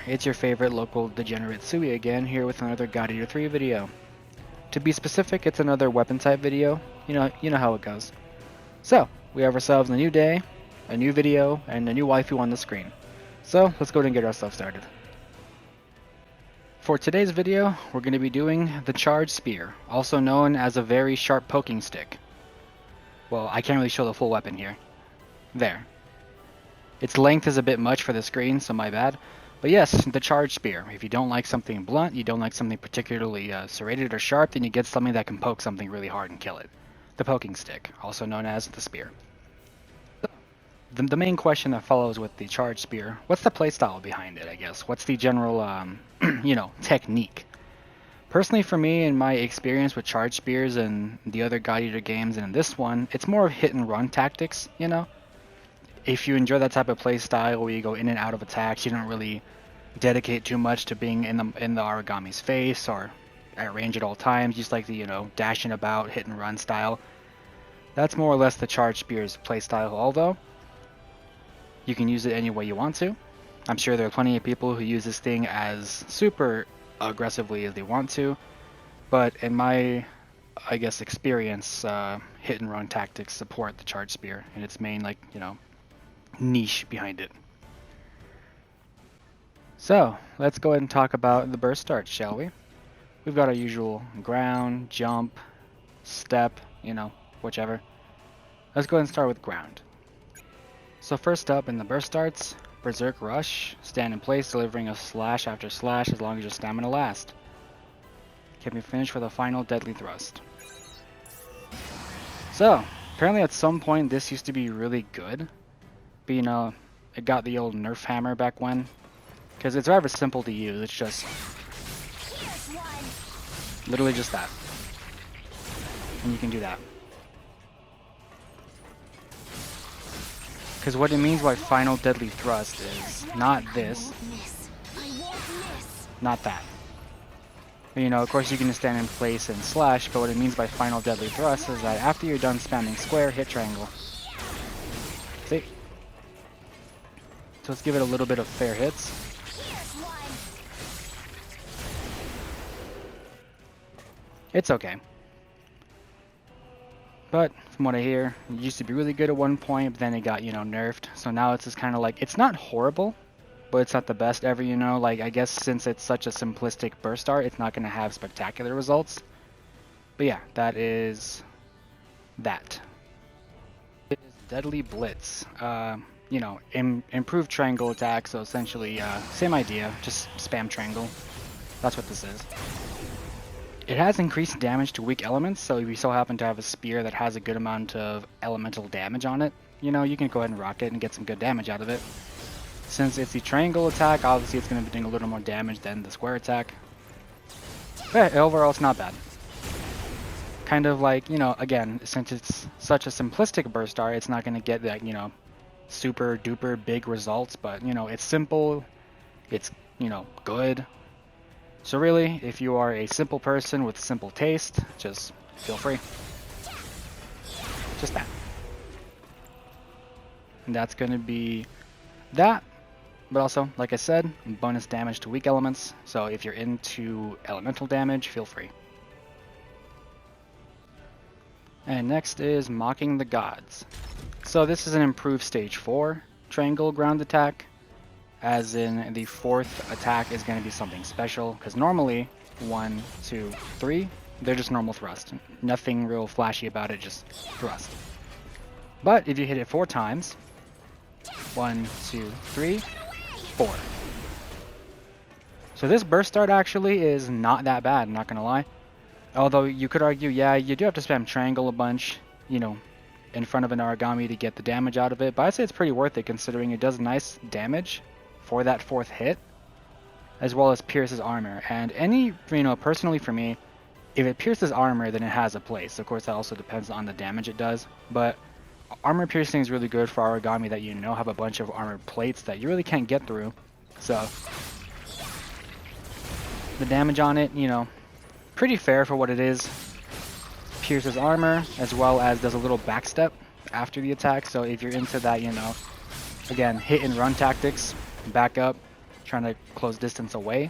it's your favorite local degenerate Sui again, here with another God Eater 3 video. To be specific, it's another weapon type video. You know how it goes. So, we have ourselves a new day, a new video, and a new waifu on the screen. So, let's go ahead and get ourselves started. For today's video, we're going to be doing the Charged Spear, also known as a very sharp poking stick. Well, I can't really show the full weapon here. There. Its length is a bit much for the screen, so my bad. But yes, the Charged Spear. If you don't like something blunt, you don't like something particularly serrated or sharp, then you get something that can poke something really hard and kill it. The poking stick, also known as the spear. The main question that follows with the Charged Spear, what's the playstyle behind it, I guess? What's the general, technique? Personally, for me, in my experience with Charged Spears and the other God Eater games and in this one, it's more hit and run tactics, you know? If you enjoy that type of play style where you go in and out of attacks, you don't really dedicate too much to being in the Aragami's face or at range at all times, just like the, dashing about, hit and run style. That's more or less the Charged Spear's play style, although you can use it any way you want to. I'm sure there are plenty of people who use this thing as super aggressively as they want to, but in my, I guess, experience, hit and run tactics support the Charged Spear and its main, niche behind it. So, let's go ahead and talk about the burst start, shall we? We've got our usual ground, jump, step, whichever. Let's go ahead and start with ground. So first up in the burst starts, Berserk Rush. Stand in place, delivering a slash after slash as long as your stamina lasts. Can be finished with a final deadly thrust. So, apparently at some point this used to be really good. But it got the old nerf hammer back when. Because it's rather simple to use, it's just literally just that. And you can do that. Because what it means by final deadly thrust is not this, not that. Of course you can just stand in place and slash, but what it means by final deadly thrust is that after you're done spamming square, hit triangle. See? So let's give it a little bit of fair hits. It's okay. But from what I hear, it used to be really good at one point, but then it got, nerfed. So now it's just kind of like, it's not horrible, but it's not the best ever, I guess since it's such a simplistic burst start, it's not going to have spectacular results. But yeah, that is that. It is Deadly Blitz. Improved triangle attack, so essentially, same idea, just spam triangle. That's what this is. It has increased damage to weak elements, so if you so happen to have a spear that has a good amount of elemental damage on it, you can go ahead and rock it and get some good damage out of it. Since it's the triangle attack, obviously it's going to be doing a little more damage than the square attack. But overall, it's not bad. Kind of like, again, since it's such a simplistic burst start, it's not going to get that, super duper big results, but it's simple, it's good. So really, if you are a simple person with simple taste, just feel free. Just that. And that's going to be that, but also, like I said, bonus damage to weak elements, so if you're into elemental damage, feel free. And next is Mocking the Gods. So this is an improved stage 4 triangle ground attack, as in the fourth attack is going to be something special, because normally 1, 2, 3, they're just normal thrust. Nothing real flashy about it, just thrust. But if you hit it 4 times, 1, 2, 3, 4. So this burst start actually is not that bad, I'm not going to lie. Although you could argue, yeah, you do have to spam triangle a bunch, in front of an Aragami to get the damage out of it, but I'd say it's pretty worth it considering it does nice damage for that 4th hit, as well as pierces armor. And personally for me, if it pierces armor, then it has a place. Of course, that also depends on the damage it does, but armor piercing is really good for Aragami that have a bunch of armored plates that you really can't get through. So the damage on it, pretty fair for what it is. Pierces armor, as well as does a little backstep after the attack. So if you're into that, again, hit and run tactics, back up, trying to close distance away.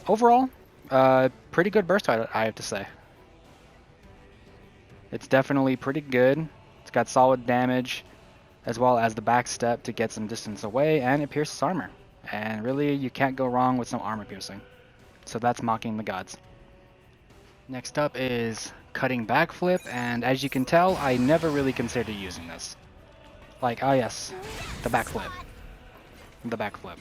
Overall, pretty good burst, I have to say. It's definitely pretty good. It's got solid damage, as well as the backstep to get some distance away, and it pierces armor. And really, you can't go wrong with some armor piercing. So that's mocking the gods. Next up is cutting backflip, and as you can tell, I never really considered using this. Like, oh yes, the backflip. The backflip.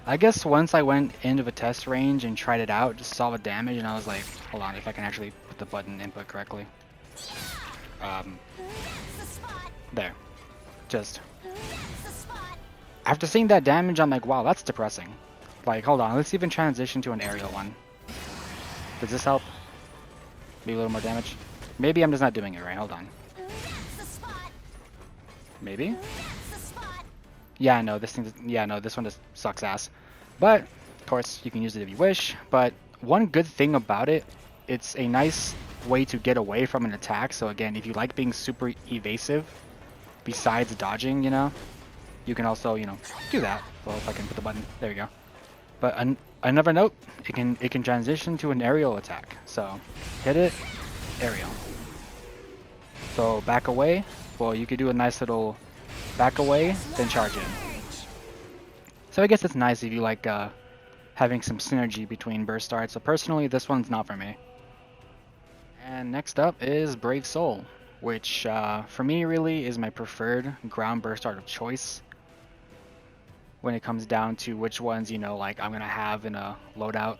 I guess once I went into the test range and tried it out, just saw the damage, and I was like, hold on, if I can actually put the button input correctly. There. Just. After seeing that damage, I'm like, wow, that's depressing. Like, hold on, let's even transition to an aerial one. Does this help? Maybe a little more damage? Maybe I'm just not doing it right, hold on. Maybe? Yeah, no, this thing, yeah, no, this one just sucks ass. But, of course, you can use it if you wish. But one good thing about it, it's a nice way to get away from an attack. So again, if you like being super evasive, besides dodging, you know, you can also, you know, do that. Well, if I can put the button, there you go. But another note, it can transition to an aerial attack. So hit it, aerial. So back away. Well, you could do a nice little back away, then charge in. So I guess it's nice if you like having some synergy between burst darts. So personally, this one's not for me. And next up is Brave Soul, which for me really is my preferred ground burst dart of choice when it comes down to which ones, you know, like I'm gonna have in a loadout.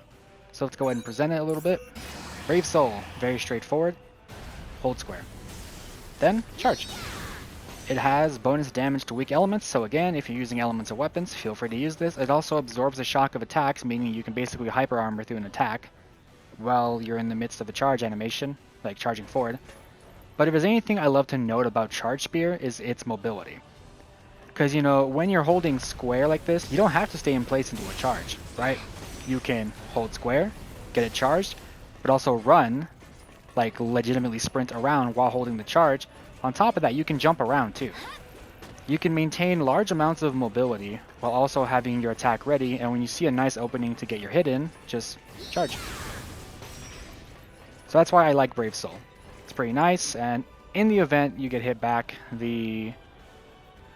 So let's go ahead and present it a little bit. Brave Soul, very straightforward. Hold square. Then charge. It has bonus damage to weak elements, so again, if you're using elements or weapons, feel free to use this. It also absorbs the shock of attacks, meaning you can basically hyper armor through an attack while you're in the midst of a charge animation, like charging forward. But if there's anything I love to note about Charge Spear is its mobility. Because, you know, when you're holding square like this, you don't have to stay in place into a charge, right? You can hold square, get it charged, but also run, like legitimately sprint around while holding the charge. On top of that, you can jump around too. You can maintain large amounts of mobility while also having your attack ready, and when you see a nice opening to get your hit in, just charge. So that's why I like Brave Soul. It's pretty nice, and in the event you get hit back, the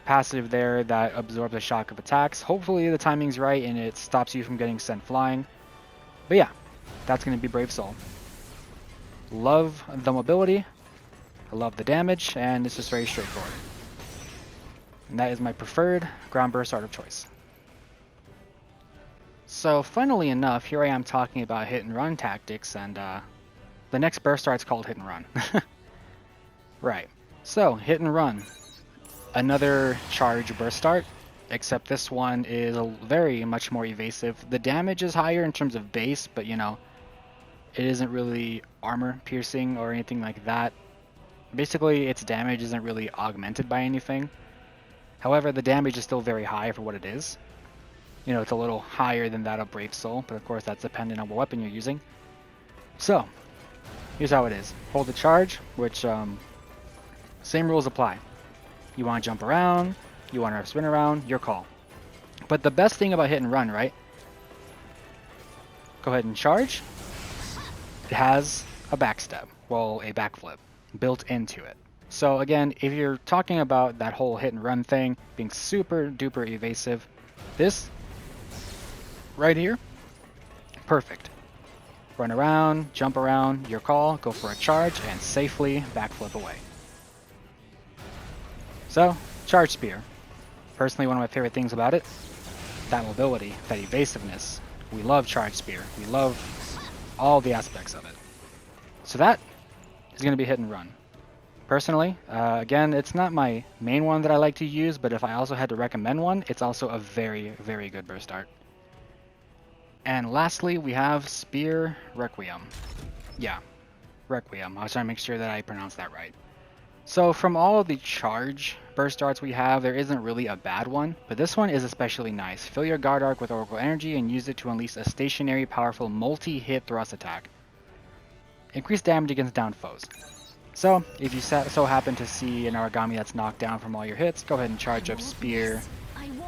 passive there that absorbs the shock of attacks, hopefully the timing's right and it stops you from getting sent flying. But yeah, that's going to be Brave Soul. Love the mobility. I love the damage, and it's just very straightforward. And that is my preferred ground burst art of choice. So, funnily enough, here I am talking about hit and run tactics, and the next burst art's called hit and run. Right. So, hit and run. Another charge burst art, except this one is very much more evasive. The damage is higher in terms of base, but you know, it isn't really armor piercing or anything like that. Basically, its damage isn't really augmented by anything. However, the damage is still very high for what it is. You know, it's a little higher than that of Brave Soul, but of course that's dependent on what weapon you're using. So, here's how it is. Hold the charge, which, same rules apply. You want to jump around, you want to spin around, your call. But the best thing about hit and run, right? Go ahead and charge. It has a backstep, well, a backflip built into it. So again, if you're talking about that whole hit and run thing being super duper evasive, this right here, perfect. Run around, jump around, your call, go for a charge, and safely backflip away. So, Charge Spear. Personally, one of my favorite things about it, that mobility, that evasiveness. We love Charge Spear. We love all the aspects of it. So that is going to be hit and run. Personally, again, it's not my main one that I like to use, but if I also had to recommend one, it's also a very, very good burst art. And lastly, we have Spear Requiem. Yeah, Requiem. I was trying to make sure that I pronounced that right. So from all of the charge burst darts we have, there isn't really a bad one, but this one is especially nice. Fill your guard arc with Oracle Energy and use it to unleash a stationary, powerful multi-hit thrust attack. Increase damage against downed foes. So, if you so happen to see an origami that's knocked down from all your hits, go ahead and charge up Spear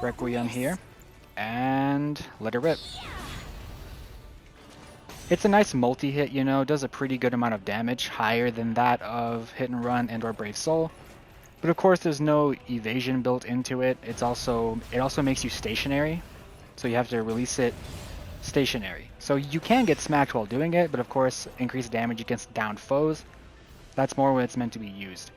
Requiem here, and let it rip. It's a nice multi-hit, you know, does a pretty good amount of damage, higher than that of Hit and Run and or Brave Soul. But of course there's no evasion built into it. It also makes you stationary, so you have to release it stationary. So you can get smacked while doing it, but of course increased damage against downed foes. That's more when it's meant to be used.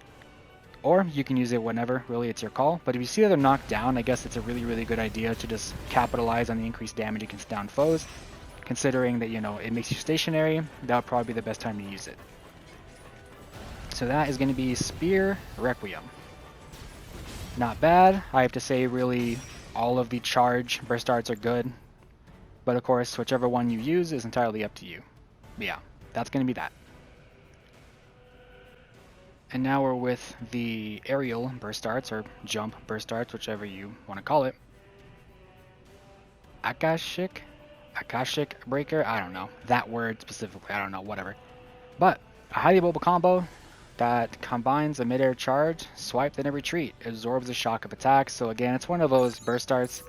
Or you can use it whenever, really it's your call. But if you see that they're knocked down, I guess it's a really good idea to just capitalize on the increased damage against downed foes. Considering that, you know, it makes you stationary, that would probably be the best time to use it. So that is going to be Spear Requiem. Not bad. I have to say, really, all of the charge burst darts are good. But of course, whichever one you use is entirely up to you. But yeah, that's going to be that. And now we're with the aerial burst darts, or jump burst darts, whichever you want to call it. Akashic Breaker? I don't know. That word specifically, I don't know, whatever. But a highly mobile combo that combines a mid-air charge, swipe, then a retreat. It absorbs the shock of attacks. So again, it's one of those burst darts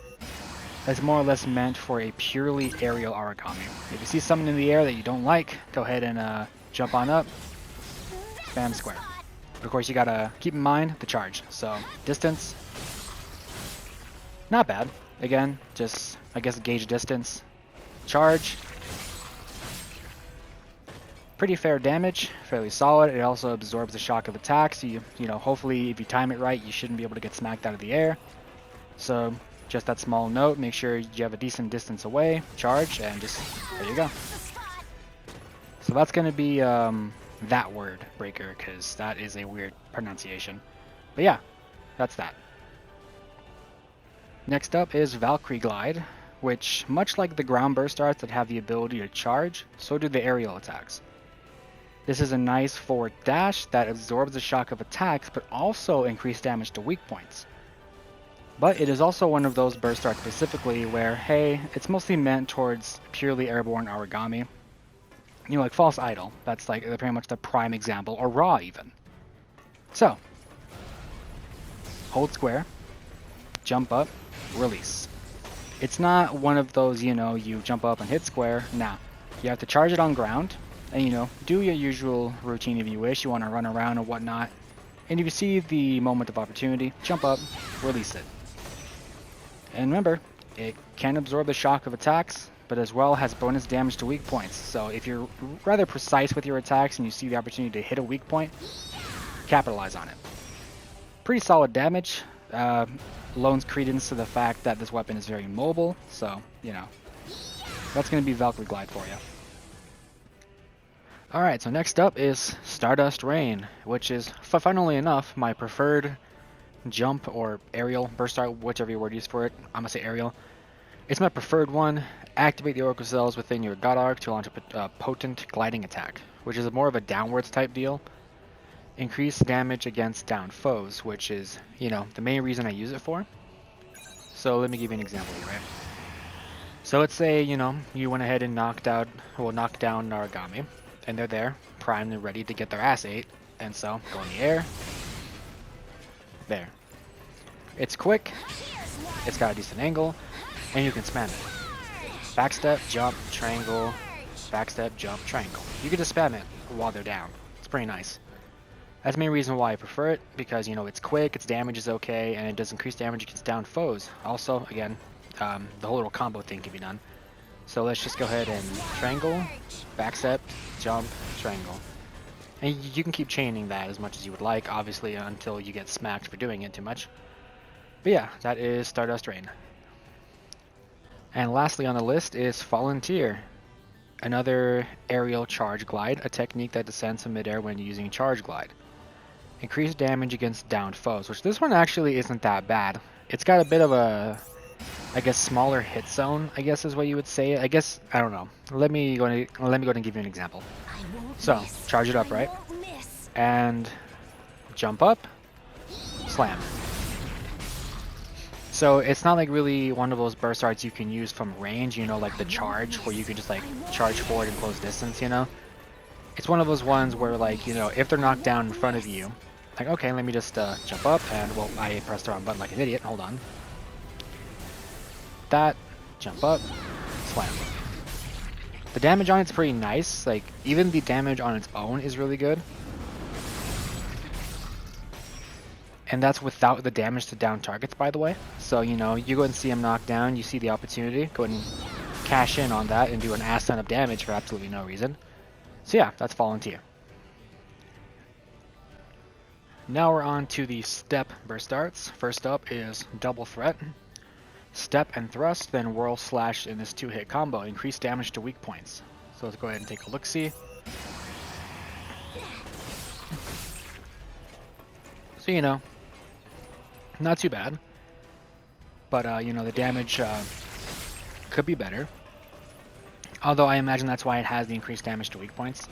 that's more or less meant for a purely aerial origami. If you see something in the air that you don't like, go ahead and jump on up, spam square. But of course, you gotta keep in mind the charge. So distance, not bad. Again, just I guess gauge distance. Charge, pretty fair damage, fairly solid. It also absorbs the shock of attack, so you know, hopefully if you time it right, you shouldn't be able to get smacked out of the air. So just that small note, make sure you have a decent distance away, charge, and just there you go. So that's going to be that word, breaker, because that is a weird pronunciation. But yeah, that's that. Next up is Valkyrie Glide, which, much like the ground burst darts that have the ability to charge, so do the aerial attacks. This is a nice forward dash that absorbs the shock of attacks, but also increased damage to weak points. But it is also one of those burst darts specifically where, hey, it's mostly meant towards purely airborne origami. You know, like False Idol, that's like pretty much the prime example, or Raw even. So, hold square, jump up, release. It's not one of those, you know, you jump up and hit square. Nah, you have to charge it on ground, and you know, do your usual routine if you wish. You want to run around or whatnot. And if you see the moment of opportunity, jump up, release it. And remember, it can absorb the shock of attacks, but as well has bonus damage to weak points. So if you're rather precise with your attacks and you see the opportunity to hit a weak point, capitalize on it. Pretty solid damage. Loans credence to the fact that this weapon is very mobile, so, you know, that's going to be Valkyrie Glide for you. Alright, so next up is Stardust Rain, which is, funnily enough, my preferred jump or aerial burst dart, whichever word you use for it. I'm going to say aerial. It's my preferred one. Activate the Oracle Cells within your God Arc to launch a potent gliding attack, which is more of a downwards type deal. Increase damage against downed foes, which is, you know, the main reason I use it for. So let me give you an example here, right? So let's say, you know, you went ahead and knocked down Naragami, and they're there, primed and ready to get their ass ate, and so go in the air. There. It's quick, it's got a decent angle, and you can spam it. Backstep, jump, triangle, backstep, jump, triangle. You can just spam it while they're down. It's pretty nice. That's the main reason why I prefer it, because, you know, it's quick, its damage is okay, and it does increase damage against downed foes. Also, again, the whole little combo thing can be done. So let's just go ahead and triangle, backstep, jump, triangle. And you can keep chaining that as much as you would like, obviously, until you get smacked for doing it too much. But yeah, that is Stardust Rain. And lastly on the list is Volunteer. Another aerial charge glide, a technique that descends from midair when using charge glide. Increased damage against downed foes, which this one actually isn't that bad. It's got a bit of a, I guess, smaller hit zone, I guess is what you would say. I guess, I don't know. Let me go and give you an example. So, charge it up, right? And jump up, slam. So it's not like really one of those burst darts you can use from range, you know, like the charge, where you can just like charge forward and close distance, you know? It's one of those ones where, like, you know, if they're knocked down in front of you, like, okay, let me just jump up, and, well, I pressed the wrong button like an idiot, hold on. that, jump up, slam. The damage on it's pretty nice, like even the damage on its own is really good. And that's without the damage to down targets, by the way. So, you know, you go and see him knocked down, you see the opportunity, go ahead and cash in on that and do an ass ton of damage for absolutely no reason. So yeah, that's fallen to you. Now we're on to the step burst darts. First up is double threat. Step and thrust, then whirl slash in this 2-hit combo. Increase damage to weak points. So let's go ahead and take a look-see. So, you know, not too bad. But, you know, the damage could be better. Although I imagine that's why it has the increased damage to weak points.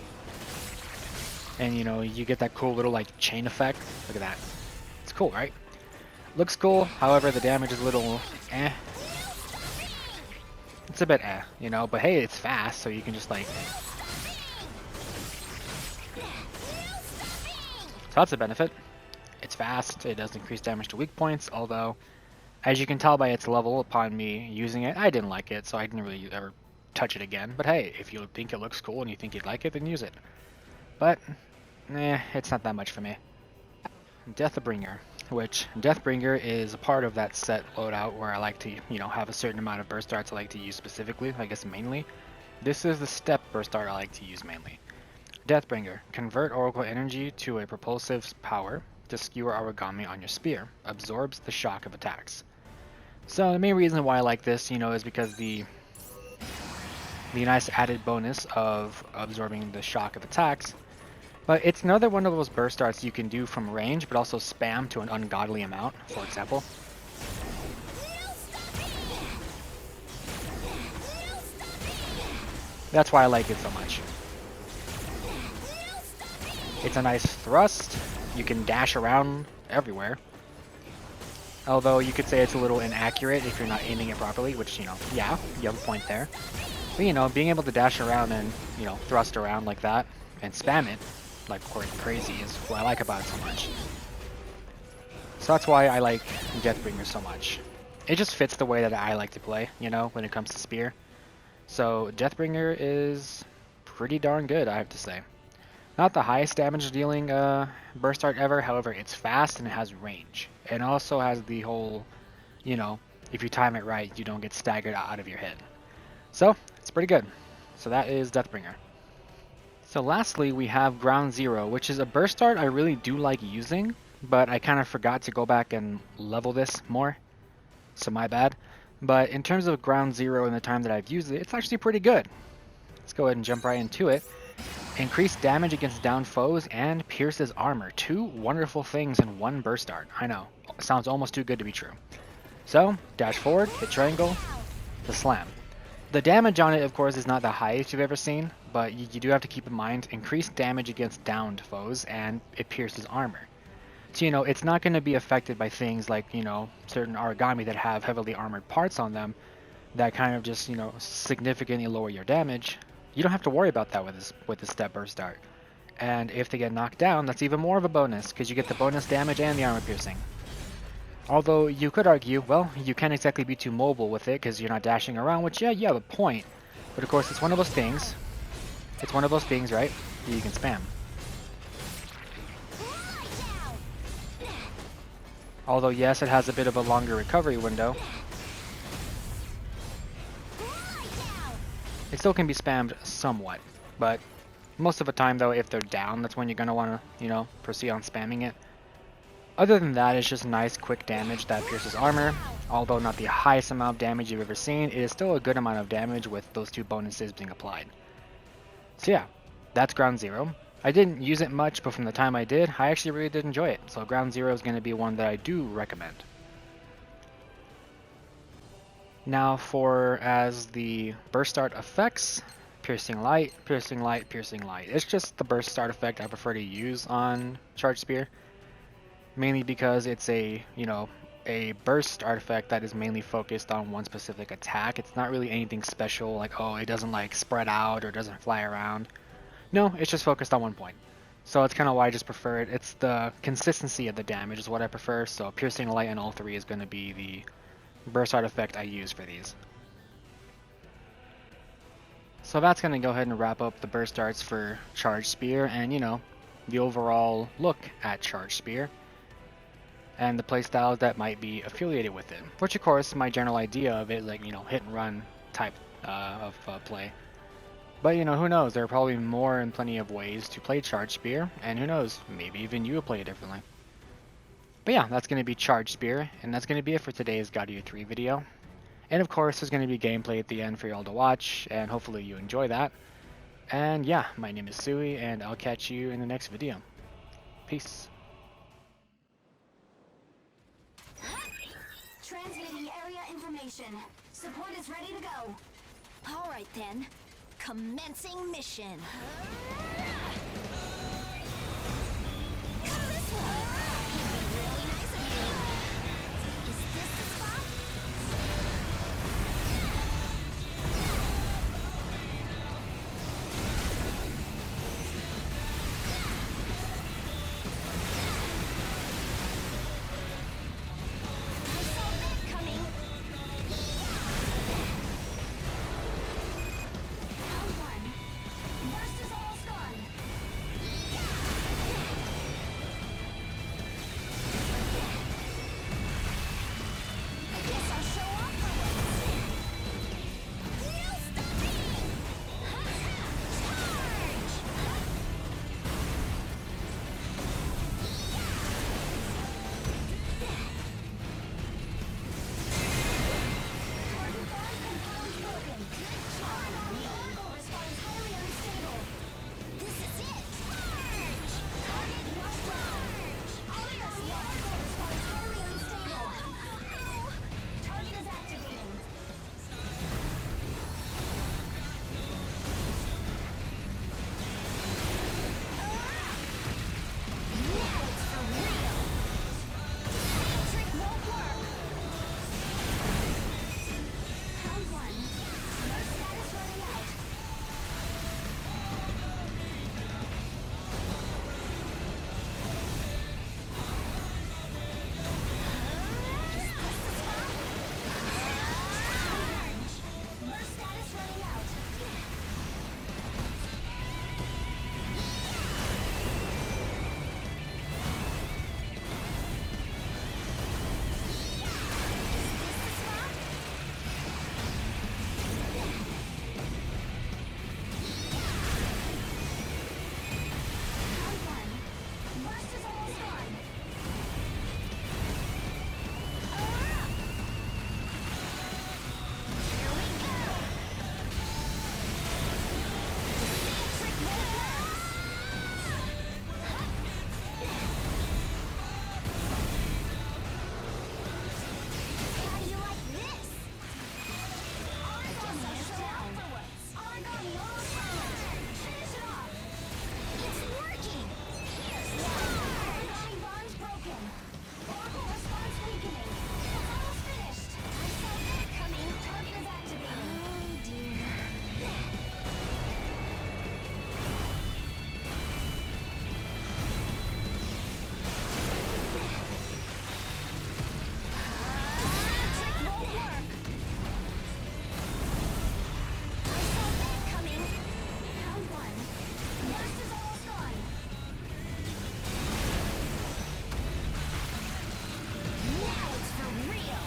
And, you know, you get that cool little, like, chain effect. Look at that. It's cool, right? Looks cool, however, the damage is a little eh. It's a bit eh, you know, but hey, it's fast, so you can just, like... So that's a benefit. It's fast, it does increase damage to weak points, although, as you can tell by its level upon me using it, I didn't like it, so I didn't really ever touch it again. But hey, if you think it looks cool and you think you'd like it, then use it. But, it's not that much for me. Deathbringer, which Deathbringer is a part of that set loadout where I like to, you know, have a certain amount of burst darts I like to use specifically, I guess mainly. This is the step burst dart I like to use mainly. Deathbringer, convert Oracle energy to a propulsive power to skewer origami on your spear. Absorbs the shock of attacks. So the main reason why I like this, you know, is because the nice added bonus of absorbing the shock of attacks. But it's another one of those burst darts you can do from range, but also spam to an ungodly amount, for example. That's why I like it so much. It's a nice thrust. You can dash around everywhere. Although you could say it's a little inaccurate if you're not aiming it properly, which, you know, yeah, you have a point there. But, you know, being able to dash around and, you know, thrust around like that and spam it like crazy is what I like about it so much. So that's why I like Deathbringer so much. It just fits the way that I like to play, you know, when it comes to spear. So Deathbringer is pretty darn good, I have to say. Not the highest damage dealing burst dart ever, however, it's fast and it has range. It also has the whole, you know, if you time it right, you don't get staggered out of your head. So, it's pretty good. So that is Deathbringer. So lastly, we have Ground Zero, which is a burst dart I really do like using, but I kind of forgot to go back and level this more, so my bad. But in terms of Ground Zero and the time that I've used it, it's actually pretty good. Let's go ahead and jump right into it. Increased damage against downed foes and pierces armor. 2 wonderful things in one burst dart. I know, sounds almost too good to be true. So, dash forward, hit triangle, the slam. The damage on it, of course, is not the highest you've ever seen, but you do have to keep in mind increased damage against downed foes, and it pierces armor. So, you know, it's not going to be affected by things like, you know, certain origami that have heavily armored parts on them that kind of just, you know, significantly lower your damage. You don't have to worry about that with this step burst dart. And if they get knocked down, that's even more of a bonus, because you get the bonus damage and the armor piercing. Although you could argue, well, you can't exactly be too mobile with it because you're not dashing around, which, yeah, you have a point. But of course, it's one of those things. It's one of those things, right, that you can spam. Although, yes, it has a bit of a longer recovery window. It still can be spammed somewhat, but most of the time, though, if they're down, that's when you're going to want to, you know, proceed on spamming it. Other than that, it's just nice, quick damage that pierces armor. Although not the highest amount of damage you've ever seen, it is still a good amount of damage with those 2 bonuses being applied. So yeah, that's Ground Zero. I didn't use it much, but from the time I did, I actually really did enjoy it. So Ground Zero is going to be one that I do recommend. Now as the burst dart effects, Piercing Light, Piercing Light, Piercing Light. It's just the burst dart effect I prefer to use on Charged Spear. Mainly because it's a, you know, a burst artifact that is mainly focused on one specific attack. It's not really anything special, like, oh, it doesn't, like, spread out or doesn't fly around. No, it's just focused on one point. So it's kind of why I just prefer it. It's the consistency of the damage is what I prefer, so Piercing Light in all 3 is going to be burst art effect I use for these. So that's going to go ahead and wrap up the burst arts for Charge Spear and, you know, the overall look at Charge Spear and the playstyles that might be affiliated with it. Which, of course, my general idea of it, like, you know, hit and run type of play. But, you know, who knows? There are probably more and plenty of ways to play Charge Spear, and who knows? Maybe even you will play it differently. But yeah, that's going to be Charge Spear, and that's going to be it for today's God of War 3 video. And of course, there's going to be gameplay at the end for y'all to watch, and hopefully you enjoy that. And yeah, my name is Sui, and I'll catch you in the next video. Peace. Transmitting area information. Support is ready to go. All right then. Commencing mission. Come this way. Really nice of you. Is this the spot? I saw that coming. Round one. Burst is almost gone. I guess I'll show off for once. No stopping! Charge! Target bond confirmed broken. Charge on the oracle responds highly unstable. This is it! Charge! Target not charge! Oracle responds highly unstable. Target is activating. Now it's for real! Trick won't work! Round one. Your status running out. Is this the spot? Charge! Your status running out. Is this the spot? Round one. Burst is almost gone. Here we go. Trick won't work. How do you like this? Origami is down. Origami almost gone. Finish it off. It's working. Here's one. Origami bond's broken. Oracle response weakening. It's almost finished. I saw that coming. Target is activating. Oh dear. Trick won't work. I saw that coming. Round one. Burst is almost gone. Now it's for real.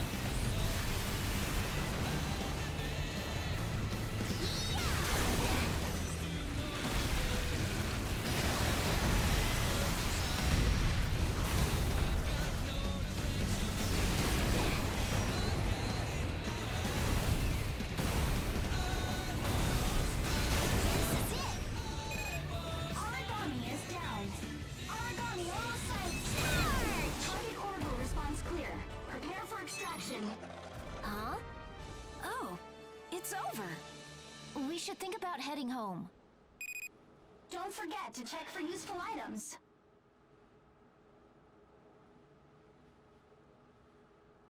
This is it. Origami is down. Origami almost sighted. Target orbital response clear. Prepare for extraction. Huh? Oh, it's over. We should think about heading home. Don't forget to check for useful items.